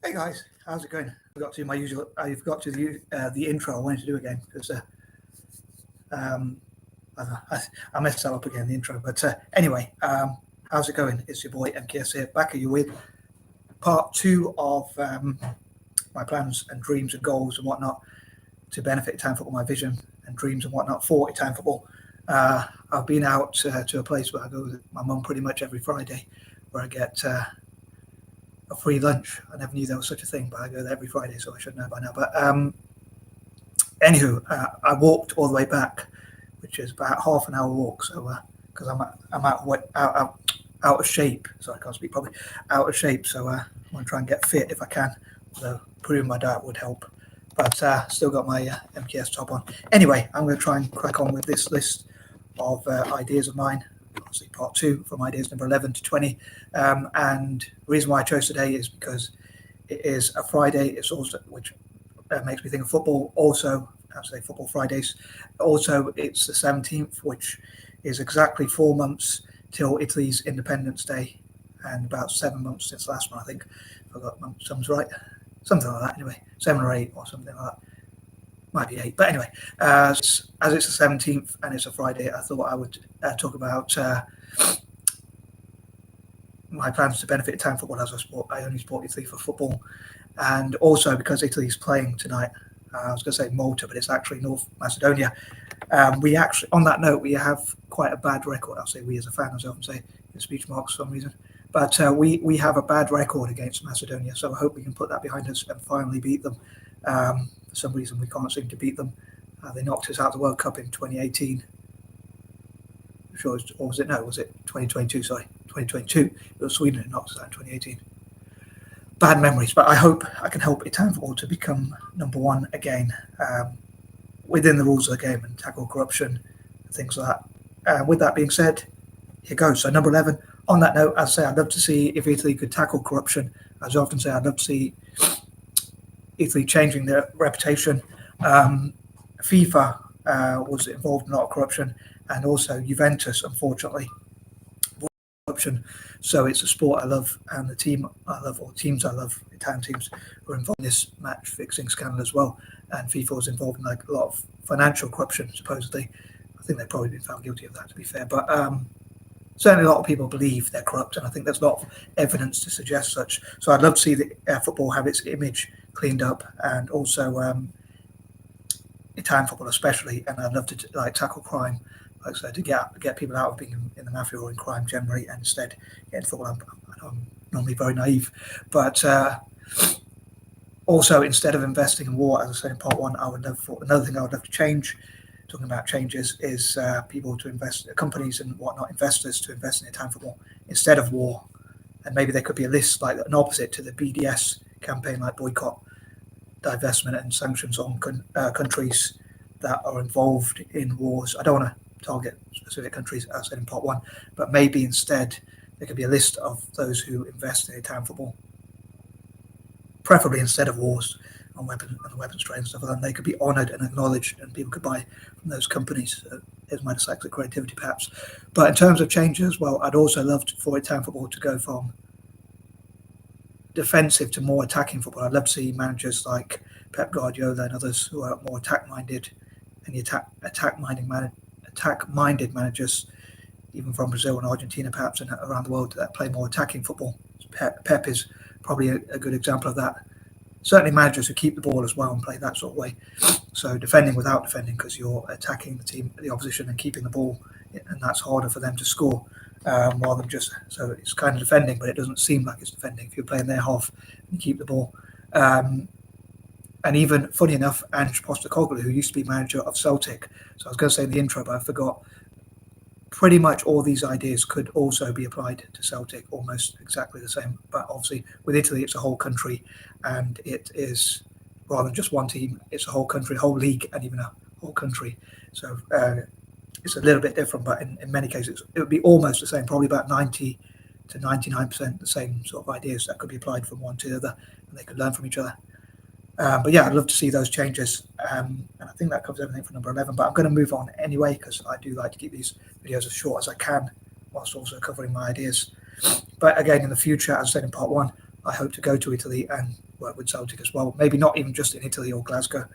Hey guys, how's it going? I got to my usual. I've got to the intro I wanted to do again because um, I messed that up again, the intro. But anyway, how's it going? It's your boy MKS here, back at you with part two of my plans and dreams and goals and whatnot to benefit Italian football, my vision and dreams and whatnot for Italian football. I've been out to a place where I go with my mum pretty much every Friday, where I get a free lunch. I never knew there was such a thing, but I go there every Friday, so I should know by now. But anywho, I walked all the way back, which is about half an hour walk. So because I'm out of shape, so I can't speak properly. Out of shape, so I want to try and get fit if I can. Although improving my diet would help. But still got my MKS top on. Anyway, I'm going to try and crack on with this list of ideas of mine. Obviously part two from ideas number 11 to 20, and the reason why I chose today is because it is a Friday. It's also, which makes me think of football. Also, I say football Fridays. Also, it's the 17th, which is exactly 4 months till Italy's Independence Day, and about 7 months since the last one. I think if I got my sums right, something like that. Anyway, 7 or 8 or something like that. Might be 8, but anyway, as it's the 17th and it's a Friday, I thought I would talk about my plans to benefit Italian football as a sport. I only support Italy for football, and also because Italy's playing tonight. I was going to say Malta, but it's actually North Macedonia. We actually, on that note, we have quite a bad record. I'll say we as a fan, as I often say in speech marks for some reason. But we have a bad record against Macedonia, so I hope we can put that behind us and finally beat them. For some reason, we can't seem to beat them. They knocked us out of the World Cup in 2018. I'm sure, or was it? No, was it 2022? Sorry, 2022. It was Sweden who knocked us out in 2018. Bad memories, but I hope I can help Italian football to become number one again, within the rules of the game, and tackle corruption and things like that. With that being said, here goes. So number 11. On that note, as I say, I'd love to see if Italy could tackle corruption. As I often say, I'd love to see Italy changing their reputation. FIFA was involved in a lot of corruption, and also Juventus, unfortunately, corruption. So it's a sport I love, and the team I love, or teams I love, Italian teams, were involved in this match fixing scandal as well. And FIFA was involved in like a lot of financial corruption, supposedly. I think they've probably been found guilty of that, to be fair. But certainly a lot of people believe they're corrupt, and I think there's a lot of evidence to suggest such. So I'd love to see the football have its image cleaned up, and also Italian football especially. And I'd love to tackle crime, like I said, to get people out of being in the mafia or in crime generally, and instead get into football. I'm normally very naive, but also instead of investing in war, as I said in part one, another thing I would love to change. Talking about changes is people to invest, companies and whatnot, investors to invest in Italian football instead of war. And maybe there could be a list like an opposite to the BDS campaign, like boycott, divestment and sanctions on countries that are involved in wars. I don't want to target specific countries, as I said in part one, but maybe instead there could be a list of those who invest in Italian football, preferably instead of wars on weapons trade and stuff like that. They could be honoured and acknowledged, and people could buy from those companies. Here's my dyslexic creativity, perhaps. But in terms of changes, well, I'd also love for Italian football to go from defensive to more attacking football. I'd love to see managers like Pep Guardiola and others who are more attack-minded, and the attack-minded managers, even from Brazil and Argentina, perhaps, and around the world, that play more attacking football. Pep is probably a good example of that. Certainly managers who keep the ball as well and play that sort of way. So defending without defending, because you're attacking the team, the opposition, and keeping the ball, and that's harder for them to score, rather than just, so it's kind of defending, but it doesn't seem like it's defending if you're playing their half and you keep the ball. And even, funny enough, Ange Postecoglou, who used to be manager of Celtic, so I was going to say in the intro, but I forgot, pretty much all these ideas could also be applied to Celtic, almost exactly the same. But obviously with Italy, it's a whole country, and it is, rather than just one team, it's a whole country, a whole league, and even a whole country. So it's a little bit different, but in many cases it would be almost the same, probably about 90 to 99% the same sort of ideas that could be applied from one to the other, and they could learn from each other. But yeah, I'd love to see those changes, and I think that covers everything for number 11. But I'm going to move on anyway, because I do like to keep these videos as short as I can, whilst also covering my ideas. But again, in the future, as I said in part one, I hope to go to Italy and work with Celtic as well. Maybe not even just in Italy or Glasgow,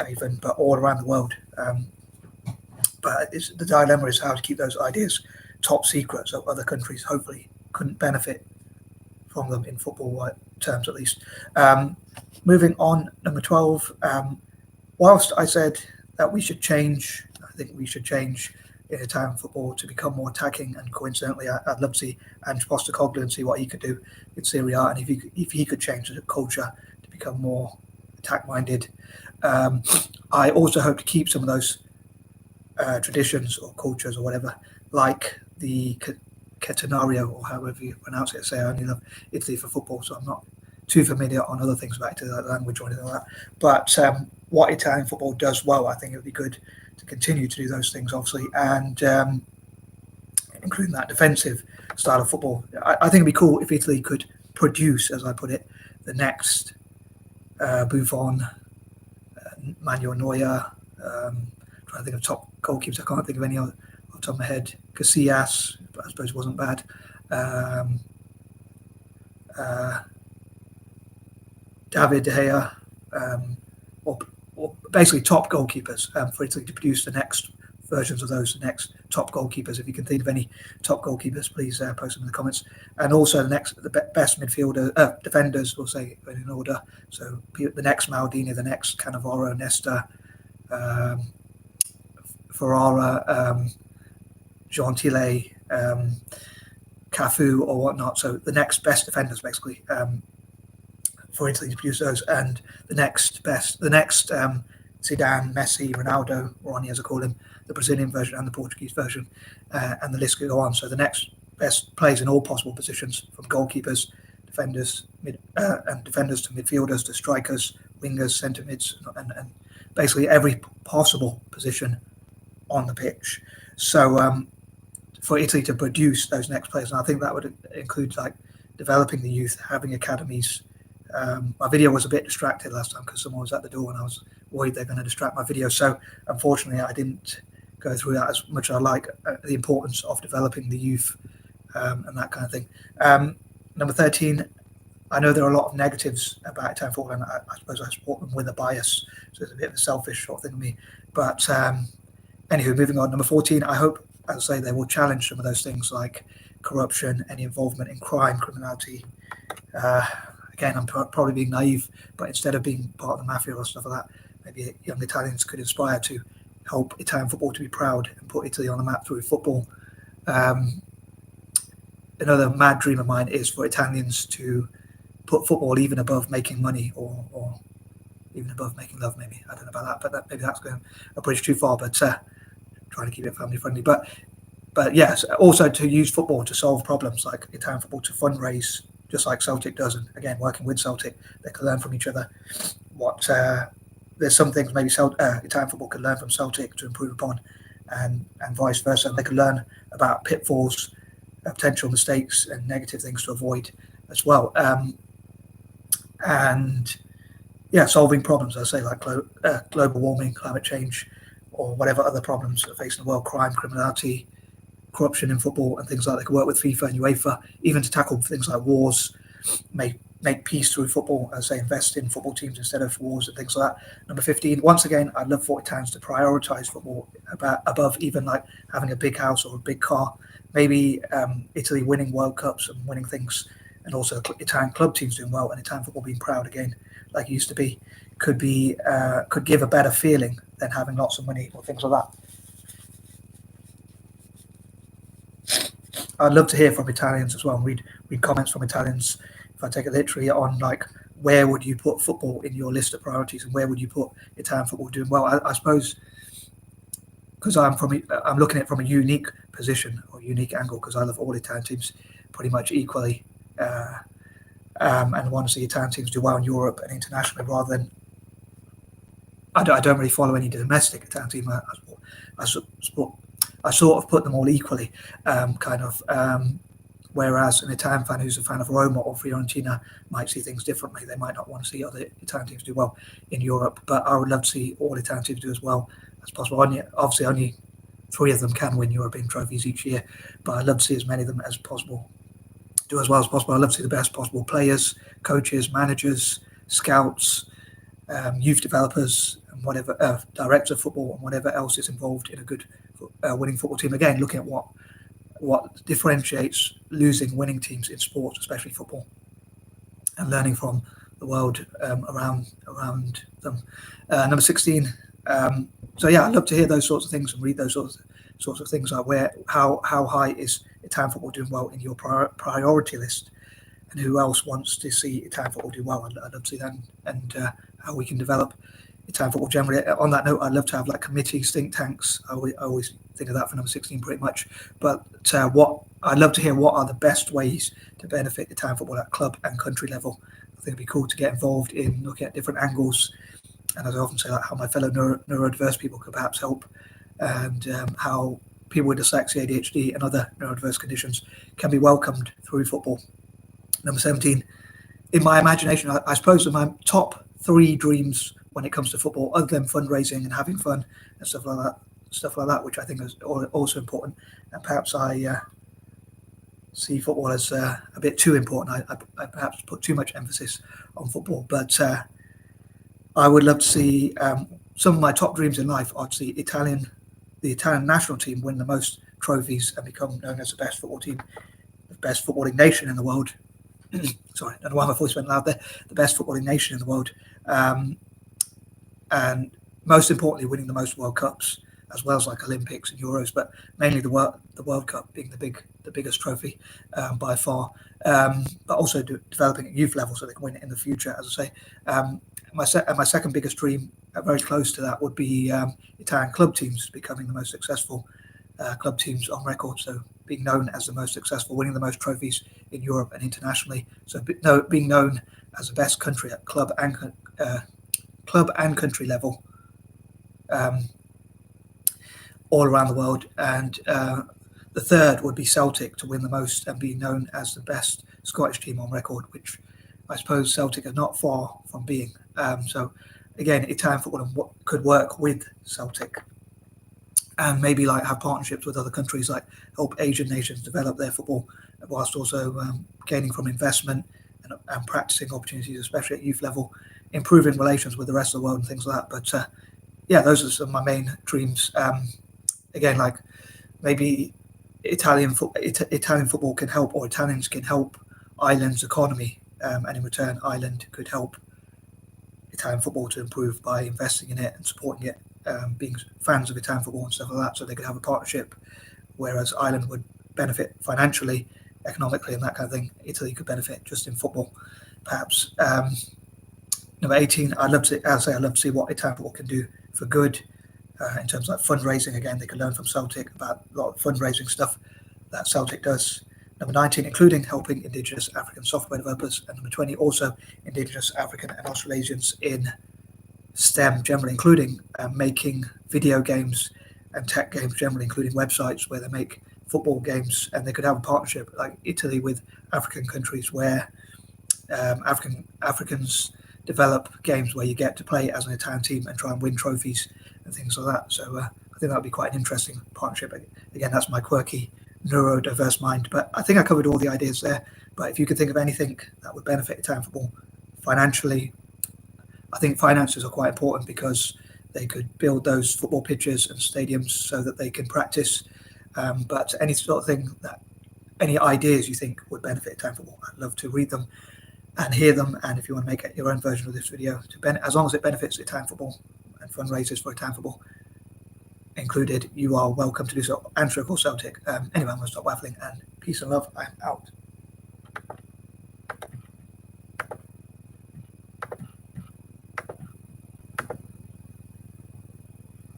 even, but all around the world. But the dilemma is how to keep those ideas top secret, so other countries hopefully couldn't benefit from them in football terms, at least. Moving on, number 12. Whilst I said that we should change, I think we should change in Italian football to become more attacking, and coincidentally, I'd love to see Ange Postecoglou and see what he could do in Serie A, and if he could change the culture to become more attack-minded. I also hope to keep some of those traditions or cultures or whatever, like the Catenario, or however you pronounce it. Say I only love Italy for football, so I'm not too familiar on other things about Italy, like language or anything like that. But what Italian football does well, I think it would be good to continue to do those things, obviously, and including that defensive style of football. I think it'd be cool if Italy could produce, as I put it, the next Buffon, Manuel Neuer. Trying to think of top goalkeepers. I can't think of any off the top of my head. Casillas, I suppose, wasn't bad. David De Gea, or basically top goalkeepers for Italy to produce the next versions of those, the next top goalkeepers. If you can think of any top goalkeepers, please post them in the comments. And also the best midfielder defenders, we'll say in order. So the next Maldini, the next Cannavaro, Nesta, Ferrara, Gentile, Cafu, or whatnot. So the next best defenders, basically, for Italy to produce those, and the next Zidane, Messi, Ronaldo, Ronnie as I call him, the Brazilian version and the Portuguese version, and the list could go on. So the next best players in all possible positions, from goalkeepers, defenders, and defenders to midfielders to strikers, wingers, centre mids, and basically every possible position on the pitch. So for Italy to produce those next players, and I think that would include like developing the youth, having academies. My video was a bit distracted last time because someone was at the door and I was worried they're going to distract my video. So unfortunately, I didn't go through that as much as I like, the importance of developing the youth and that kind of thing. Number 13, I know there are a lot of negatives about Italian football, and I suppose I support them with a bias, so it's a bit of a selfish sort of thing to me. But anywho, moving on. Number 14, I hope, as I say, they will challenge some of those things like corruption, any involvement in crime, criminality. Again, I'm probably being naive, but instead of being part of the mafia or stuff like that, maybe young Italians could inspire to help Italian football to be proud and put Italy on the map through football. Another mad dream of mine is for Italians to put football even above making money, or even above making love, maybe. I don't know about that, but maybe that's going a bridge too far, but trying to keep it family friendly. But yes, also to use football to solve problems, like Italian football to fundraise, just like Celtic does. And again, working with Celtic, they can learn from each other. There's some things maybe Italian football can learn from Celtic to improve upon, and vice versa. And they can learn about pitfalls, potential mistakes, and negative things to avoid as well. And yeah, solving problems, I say, like global warming, climate change, or whatever other problems that are facing the world, crime, criminality, corruption in football, and things like that. They can work with FIFA and UEFA, even to tackle things like wars, make peace through football, as they invest in football teams instead of wars and things like that. Number 15, once again, I'd love for Italians to prioritise football above even like having a big house or a big car. Maybe Italy winning World Cups and winning things, and also Italian club teams doing well, and Italian football being proud again, like it used to be, could give a better feeling than having lots of money or things like that. I'd love to hear from Italians as well, and read comments from Italians, if I take it literally, on like where would you put football in your list of priorities, and where would you put Italian football doing well. I suppose because I'm looking at it from a unique position or unique angle, because I love all Italian teams pretty much equally, and want to see Italian teams do well in Europe and internationally, rather than I don't really follow any domestic Italian team. I sort of put them all equally, whereas an Italian fan who's a fan of Roma or Fiorentina might see things differently. They might not want to see other Italian teams do well in Europe, but I would love to see all Italian teams do as well as possible. Obviously, only 3 of them can win European trophies each year, but I'd love to see as many of them as possible do as well as possible. I'd love to see the best possible players, coaches, managers, scouts, youth developers, and whatever, directors of football, and whatever else is involved in a good winning football team. Again, looking at what differentiates losing winning teams in sports, especially football, and learning from the world around them. Number 16. So yeah, I'd love to hear those sorts of things and read those sorts of things, like how high is Italian football doing well in your priority list, and who else wants to see Italian football do well. I'd love to see that, and how we can develop Italian football generally. On that note, I'd love to have like committees, think tanks. I always think of that for number 16 pretty much. But what I'd love to hear, what are the best ways to benefit Italian football at club and country level. I think it'd be cool to get involved in looking at different angles, and as I often say, like how my fellow neurodiverse people could perhaps help, and how people with dyslexia, ADHD, and other neurodiverse conditions can be welcomed through football. Number 17, in my imagination, I suppose my top 3 dreams when it comes to football, other than fundraising and having fun and stuff like that, which I think is also important. And perhaps I see football as a bit too important. I perhaps put too much emphasis on football, but I would love to see some of my top dreams in life are to see the Italian national team win the most trophies and become known as the best football team, the best footballing nation in the world. Sorry, I don't know why my voice went loud there. The best footballing nation in the world, and most importantly, winning the most World Cups, as well as like Olympics and Euros, but mainly the World Cup being the biggest trophy by far. But also developing at youth level so they can win it in the future. As I say, my second biggest dream, very close to that, would be Italian club teams becoming the most successful club teams on record. So being known as the most successful, winning the most trophies in Europe and internationally. So being known as the best country at club and country level, all around the world. And the third would be Celtic to win the most and be known as the best Scottish team on record, which I suppose Celtic are not far from being. So again, Italian football could work with Celtic, and maybe like have partnerships with other countries, like help Asian nations develop their football, whilst also gaining from investment and practicing opportunities, especially at youth level, improving relations with the rest of the world and things like that. But yeah, those are some of my main dreams. Again, like maybe Italian football can help, or Italians can help Ireland's economy, and in return, Ireland could help Italian football to improve by investing in it and supporting it, being fans of Italian football and stuff like that, so they could have a partnership, whereas Ireland would benefit financially, economically, and that kind of thing. Italy could benefit just in football, perhaps. Number 18, I'd love to see what Italian football can do for good in terms of like fundraising. Again, they can learn from Celtic about a lot of fundraising stuff that Celtic does. Number 19, including helping Indigenous African software developers. And number 20, also Indigenous African and Australasians in STEM generally, including making video games and tech games generally, including websites where they make football games, and they could have a partnership like Italy with African countries where Africans develop games where you get to play as an Italian team and try and win trophies and things like that. So I think that would be quite an interesting partnership. Again, that's my quirky neurodiverse mind, but I think I covered all the ideas there. But if you could think of anything that would benefit Italian football financially, I think finances are quite important, because they could build those football pitches and stadiums so that they can practice. But any sort of thing any ideas you think would benefit Italian football, I'd love to read them and hear them. And if you want to make your own version of this video, as long as it benefits Italian football and fundraisers for Italian football included, you are welcome to do so. Antwerp or Celtic. Anyway, I'm going to stop waffling, and peace and love. I'm out.